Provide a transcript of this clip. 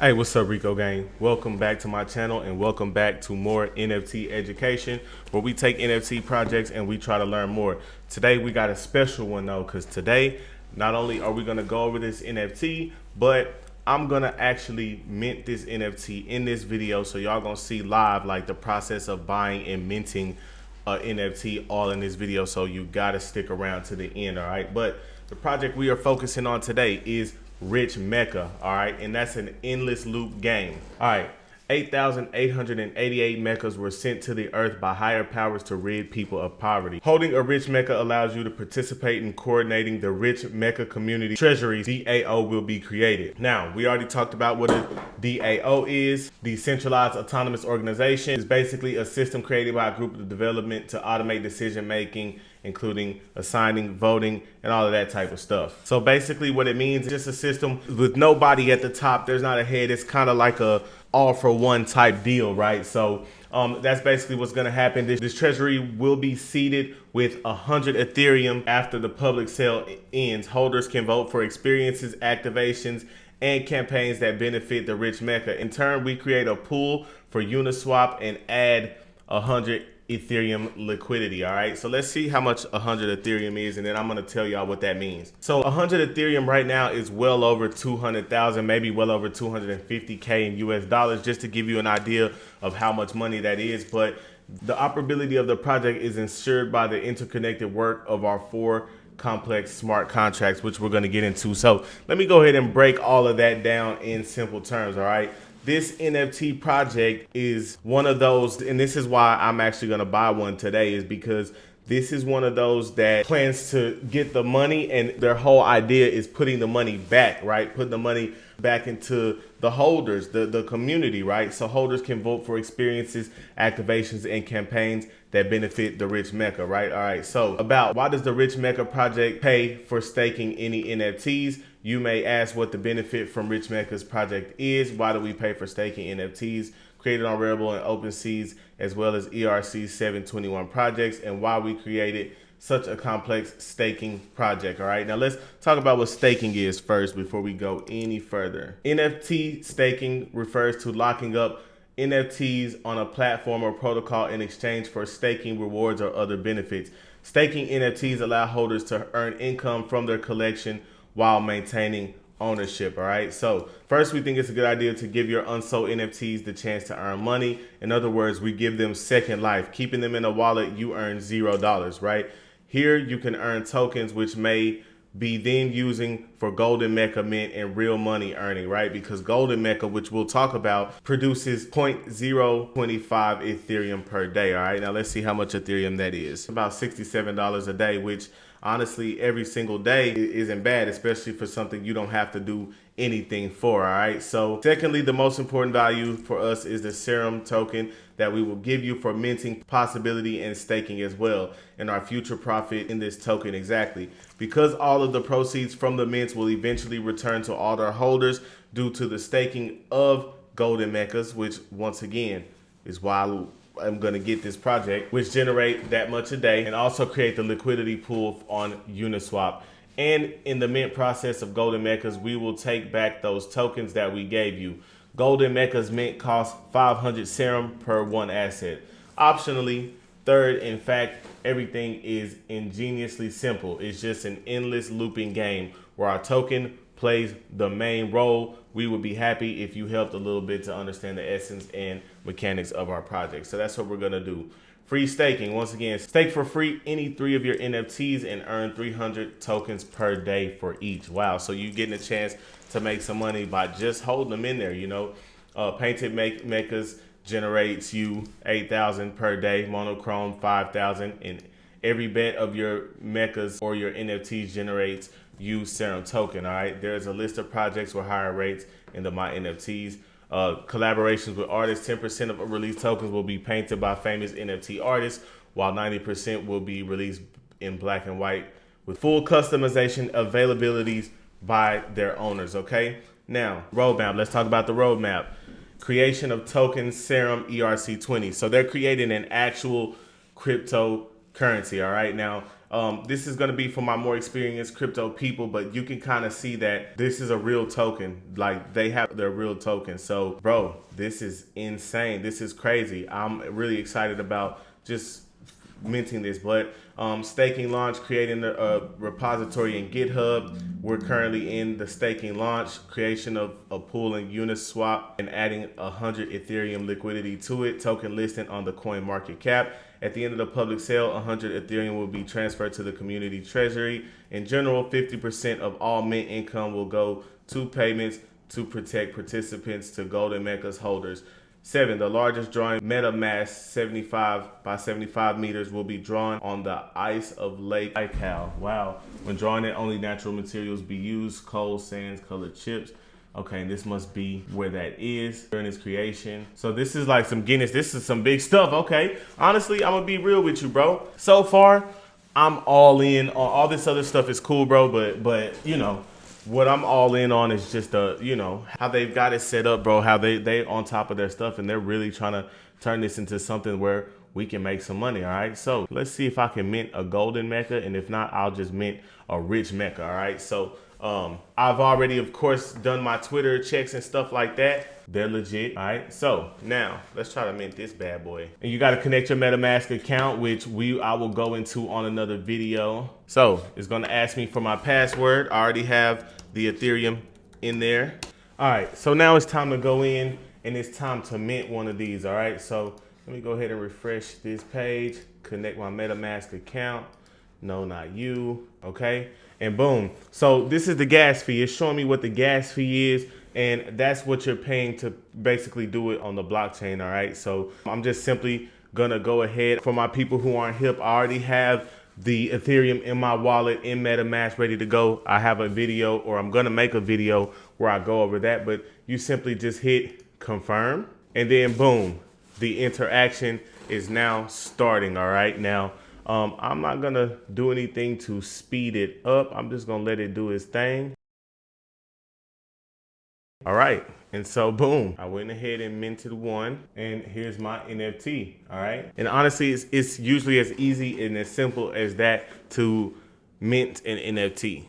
Hey, what's up, Rico gang? Welcome back to my channel and welcome back to more NFT education, where we take NFT projects and we try to learn more. Today we got a special one though, because today not only are we going to go over this NFT, but I'm going to actually mint this NFT in this video, so y'all going to see live like the process of buying and minting a NFT all in this video. So you got to stick around to the end, all right? But the project we are focusing on today is Rich Meka, all right, and that's an endless loop game. All right, 8,888 Mekas were sent to the earth by higher powers to rid people of poverty. Holding a Rich Meka allows you to participate in coordinating the Rich Meka community treasuries. DAO will be created. Now, we already talked about what a DAO is. Decentralized Autonomous Organization is basically a system created by a group of development to automate decision making, including assigning, voting, and all of that type of stuff. So basically what it means is just a system with nobody at the top. There's not a head. It's kind of like a all for one type deal, right? So that's basically what's going to happen. This treasury will be seeded with 100 Ethereum. After the public sale ends, holders can vote for experiences, activations, and campaigns that benefit the Rich Meka. In turn, we create a pool for Uniswap and add 100 Ethereum liquidity. All right, so let's see how much 100 Ethereum is, and then I'm going to tell y'all what that means. So 100 Ethereum right now is well over 200,000, maybe well over 250K in US dollars, just to give you an idea of how much money that is. But the operability of the project is ensured by the interconnected work of our 4 complex smart contracts, which we're going to get into. So let me go ahead and break all of that down in simple terms. All right, this NFT project is one of those, and this is why I'm actually going to buy one today, is because this is one of those that plans to get the money, and their whole idea is putting the money back, right? Putting the money back into the holders, the community, right? So holders can vote for experiences, activations, and campaigns that benefit the Rich Meka, right? All right, so about why does the Rich Meka project pay for staking any NFTs? You may ask what the benefit from Rich Meka's project is. Why do we pay for staking NFTs created on Rarible and OpenSea, as well as ERC 721 projects, and why we created such a complex staking project? All right, now let's talk about what staking is first before we go any further. NFT staking refers to locking up NFTs on a platform or protocol in exchange for staking rewards or other benefits. Staking NFTs allow holders to earn income from their collection while maintaining ownership. All right, so first, we think it's a good idea to give your unsold NFTs the chance to earn money. In other words, we give them second life. Keeping them in a wallet, you earn $0, right? Here you can earn tokens, which may be then using for Golden Meka mint and real money earning, right? Because Golden Meka, which we'll talk about, produces 0.025 Ethereum per day. All right, now let's see how much Ethereum that is. About $67 a day, which honestly every single day isn't bad, especially for something you don't have to do anything for. All right, so secondly, the most important value for us is the serum token that we will give you for minting possibility and staking as well, and our future profit in this token. Exactly, because all of the proceeds from the mints will eventually return to all their holders due to the staking of Golden Mekas, which once again is why I'm going to get this project, which generate that much a day, and also create the liquidity pool on Uniswap. And in the mint process of Golden Mekas, we will take back those tokens that we gave you. Golden Meka's mint costs 500 serum per one asset. Optionally, third, in fact, everything is ingeniously simple. It's just an endless looping game where our token plays the main role. We would be happy if you helped a little bit to understand the essence and mechanics of our project. So that's what we're gonna do. Free staking. Once again, stake for free any 3 of your NFTs and earn 300 tokens per day for each. Wow, so you're getting a chance to make some money by just holding them in there, you know. Painted Mekas generates you 8,000 per day, monochrome 5,000, and every bet of your Mekas or your NFTs generates you serum token. All right, there's a list of projects with higher rates in the My NFTs. Collaborations with artists, 10% of released tokens will be painted by famous NFT artists, while 90% will be released in black and white with full customization availabilities by their owners. Okay, now roadmap. Let's talk about the roadmap. Creation of token serum ERC20. So they're creating an actual cryptocurrency. All right, now This is going to be for my more experienced crypto people, but you can kind of see that this is a real token. Like, they have their real token. So, bro, this is insane. This is crazy. I'm really excited about just minting this. But staking launch, creating a repository in GitHub. We're currently in the staking launch, creation of a pool in Uniswap, and adding 100 Ethereum liquidity to it. Token listing on the coin market cap. At the end of the public sale, 100 Ethereum will be transferred to the community treasury. In general, 50% of all mint income will go to payments to protect participants to Golden Mekas holders. 7, the largest drawing MetaMask 75 by 75 meters will be drawn on the ice of Lake Baikal. Wow. When drawing it, only natural materials be used, coal, sands, colored chips. Okay, and this must be where that is during its creation. So this is like some Guinness. This is some big stuff. Okay, honestly, I'm gonna be real with you, bro. So far, I'm all in on all this other stuff. Is cool, bro, but you know, what I'm all in on is just you know, how they've got it set up, bro. How they on top of their stuff, and they're really trying to turn this into something where we can make some money. All right, so let's see if I can mint a golden Meka, and if not, I'll just mint a rich Meka. All right, so I've already, of course, done my Twitter checks and stuff like that. They're legit. All right, so now let's try to mint this bad boy. And you got to connect your MetaMask account, which I will go into on another video. So it's going to ask me for my password. I already have the Ethereum in there. All right, so now it's time to go in, and it's time to mint one of these. All right, so let me go ahead and refresh this page, connect my MetaMask account. No, not you. Okay, and boom. So this is the gas fee. It's showing me what the gas fee is, and that's what you're paying to basically do it on the blockchain. All right, so I'm just simply gonna go ahead. For my people who aren't hip, I already have the Ethereum in my wallet in MetaMask ready to go. I have a video, or I'm gonna make a video where I go over that, but you simply just hit confirm, and then boom, the interaction is now starting. All right, now I'm not gonna do anything to speed it up. I'm just gonna let it do its thing. All right, and so boom, I went ahead and minted one, and here's my NFT. All right, and honestly, it's usually as easy and as simple as that to mint an NFT.